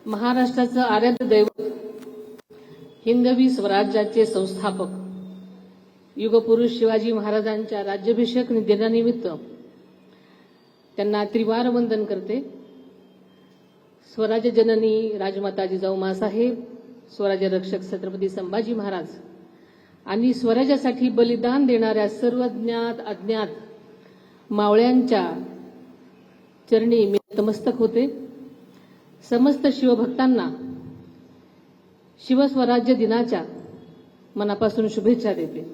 महाराष्ट्राचं आराध्य दैवत, हिंदवी स्वराज्याचे संस्थापक, युगपुरुष शिवाजी महाराजांच्या राज्याभिषेक दिनानिमित्त त्यांना त्रिवार वंदन करते. स्वराज्य जननी राजमाता जिजाऊ माँसाहेब, स्वराज्य रक्षक छत्रपती संभाजी महाराज आणि स्वराज्यासाठी बलिदान देणाऱ्या सर्व ज्ञात अज्ञात मावळ्यांच्या चरणी मी नतमस्तक होते. समस्त शिवभक्तांना शिवस्वराज्य दिनाच्या मनापासून शुभेच्छा देते.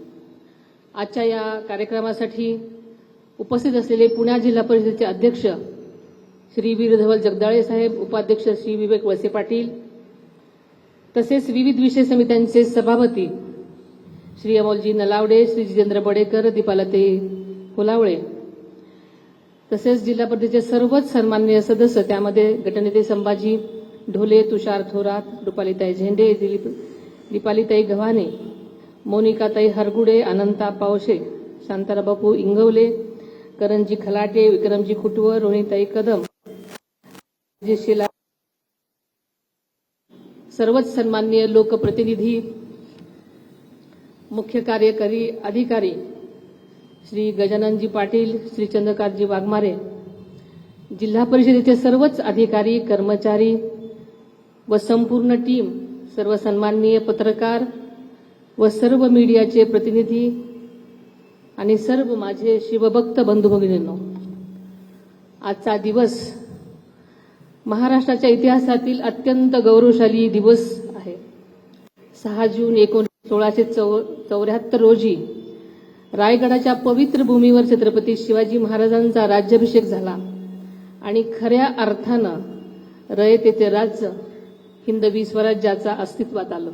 आजच्या या कार्यक्रमासाठी उपस्थित असलेले पुणे जिल्हा परिषदेचे अध्यक्ष श्री वीर धवल जगदाळे साहेब, उपाध्यक्ष श्री विवेक वळसे पाटील, तसेच विविध विषय समित्यांचे सभापती श्री अमोलजी नलावडे, श्री जितेंद्र बडेकर, दीपालते फुलावळे, तसेच जिल्हा परिषदेचे सर्वच सन्माननीय सदस्य, त्यामध्ये गटनेते संभाजी ढोले, तुषार थोरात, रुपालीताई झेंडे, दीपालीताई गव्हाणे, मोनिकाताई हरगुडे, अनंता पावशे, शांताराबापू इंगवले, करणजी खलाटे, विक्रमजी खुटवर, रोहिणीताई कदम, शिला, सर्वच सन्माननीय लोकप्रतिनिधी, मुख्य कार्यकारी अधिकारी श्री गजाननजी पाटील, श्री चंद्रकांतजी वाघमारे, जिल्हा परिषदेचे सर्वच अधिकारी, कर्मचारी व संपूर्ण टीम, सर्व सन्माननीय पत्रकार व सर्व मीडियाचे प्रतिनिधी आणि सर्व माझे शिवभक्त बंधू भगिनींनो, आजचा दिवस महाराष्ट्राच्या इतिहासातील अत्यंत गौरवशाली दिवस आहे. 6 जून 1674 रोजी रायगडाच्या पवित्र भूमीवर छत्रपती शिवाजी महाराजांचा राज्याभिषेक झाला आणि खऱ्या अर्थानं रयतेचे राज्य हिंदवी स्वराज्याचा अस्तित्वात आलं.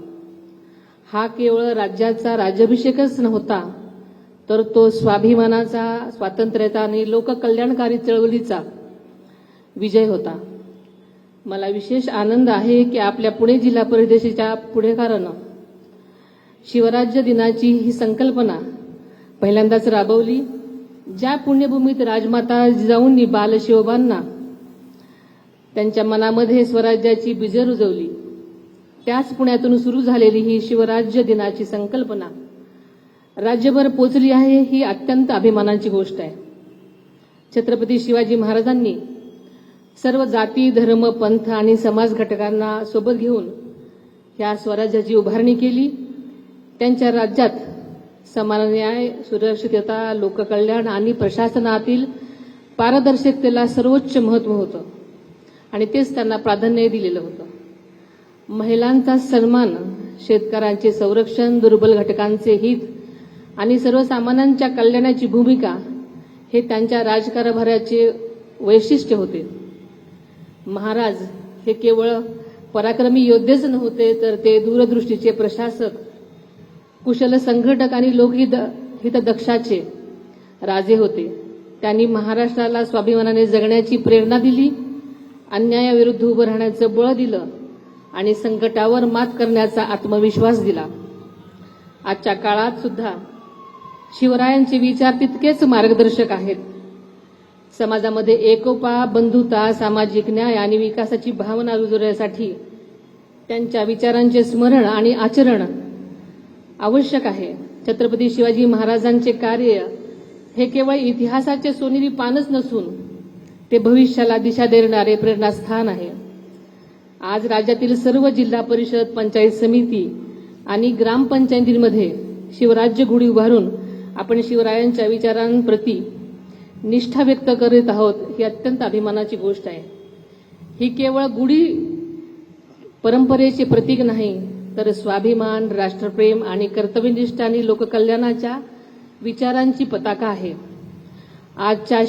हा केवळ राज्याचा राज्याभिषेकच नव्हता, तर तो स्वाभिमानाचा, स्वातंत्र्याचा आणि लोककल्याणकारी चळवळीचा विजय होता. मला विशेष आनंद आहे की आपल्या पुणे जिल्हा परिषदेच्या पुढेकारानं शिवराज्य दिनाची ही संकल्पना पहिल्यांदाच राबवली. ज्या पुण्यभूमीत राजमाता जिजाऊंनी बालशिवबांना त्यांच्या मनामध्ये स्वराज्याची बीजं रुजवली, त्याच पुण्यातून सुरू झालेली ही शिवराज्य दिनाची संकल्पना राज्यभर पोचली आहे, ही अत्यंत अभिमानाची गोष्ट आहे. छत्रपती शिवाजी महाराजांनी सर्व जाती, धर्म, पंथ आणि समाज घटकांना सोबत घेऊन या स्वराज्याची उभारणी केली. त्यांच्या राज्यात समान न्याय, सुरक्षितता, लोककल्याण आणि प्रशासनातील पारदर्शकतेला सर्वोच्च महत्त्व होतं आणि तेच त्यांना प्राधान्य दिलेलं होतं. महिलांचा सन्मान, शेतकऱ्यांचे संरक्षण, दुर्बल घटकांचे हित आणि सर्वसामान्यांच्या कल्याणाची भूमिका हे त्यांच्या राजकारभाराचे वैशिष्ट्य होते. महाराज हे केवळ पराक्रमी योद्धेच नव्हते, तर ते दूरदृष्टीचे प्रशासक, कुशल संघटक आणि लोकहितदक्षाचे राजे होते. त्यांनी महाराष्ट्राला स्वाभिमानाने जगण्याची प्रेरणा दिली, अन्यायाविरुद्ध उभं राहण्याचं बळ दिलं आणि संकटावर मात करण्याचा आत्मविश्वास दिला. आजच्या काळात सुद्धा शिवरायांचे विचार तितकेच मार्गदर्शक आहेत. समाजामध्ये एकोपा, बंधुता, सामाजिक न्याय आणि विकासाची भावना रुजवण्यासाठी त्यांच्या विचारांचे स्मरण आणि आचरण आवश्यक आहे. छत्रपती शिवाजी महाराजांचे कार्य हे केवळ इतिहासाचे सोनेरी पानच नसून ते भविष्याला दिशा देणारे प्रेरणास्थान आहे. आज राज्यातील सर्व जिल्हा परिषद, पंचायत समिती आणि ग्रामपंचायतींमध्ये शिवराज्य गुढी उभारून आपण शिवरायांच्या विचारांप्रती निष्ठा व्यक्त करीत आहोत, ही अत्यंत अभिमानाची गोष्ट आहे. ही केवळ गुढी परंपरेचे प्रतीक नाही, तर स्वाभिमान, राष्ट्रप्रेम आणि कर्तव्यनिष्ठ आणि लोककल्याणाच्या विचारांची पताका आहे. आजच्या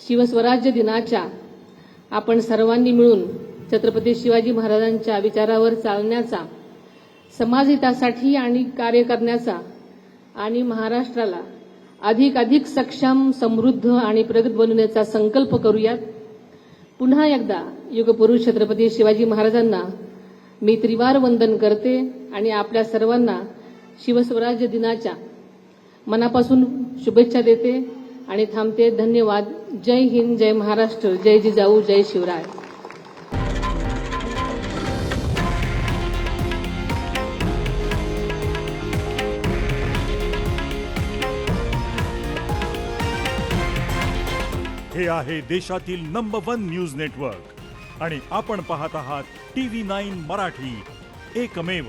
शिवस्वराज्य दिनाच्या आपण सर्वांनी मिळून छत्रपती शिवाजी महाराजांच्या विचारावर चालण्याचा, समाजहितासाठी आणि कार्य करण्याचा आणि महाराष्ट्राला अधिक सक्षम, समृद्ध आणि प्रगत बनवण्याचा संकल्प करूयात. पुन्हा एकदा युगपुरुष छत्रपती शिवाजी महाराजांना मी त्रिवार वंदन करते आणि आपल्या सर्वांना शिवस्वराज्य दिनाच्या मनापासून शुभेच्छा देते आणि थांबते. धन्यवाद. जय हिंद, जय महाराष्ट्र, जय जिजाऊ, जय शिवराय. हे आहे देशातील नंबर 1 न्यूज नेटवर्क आणि आपण पाहत आहात TV9 मराठी, एकमेव.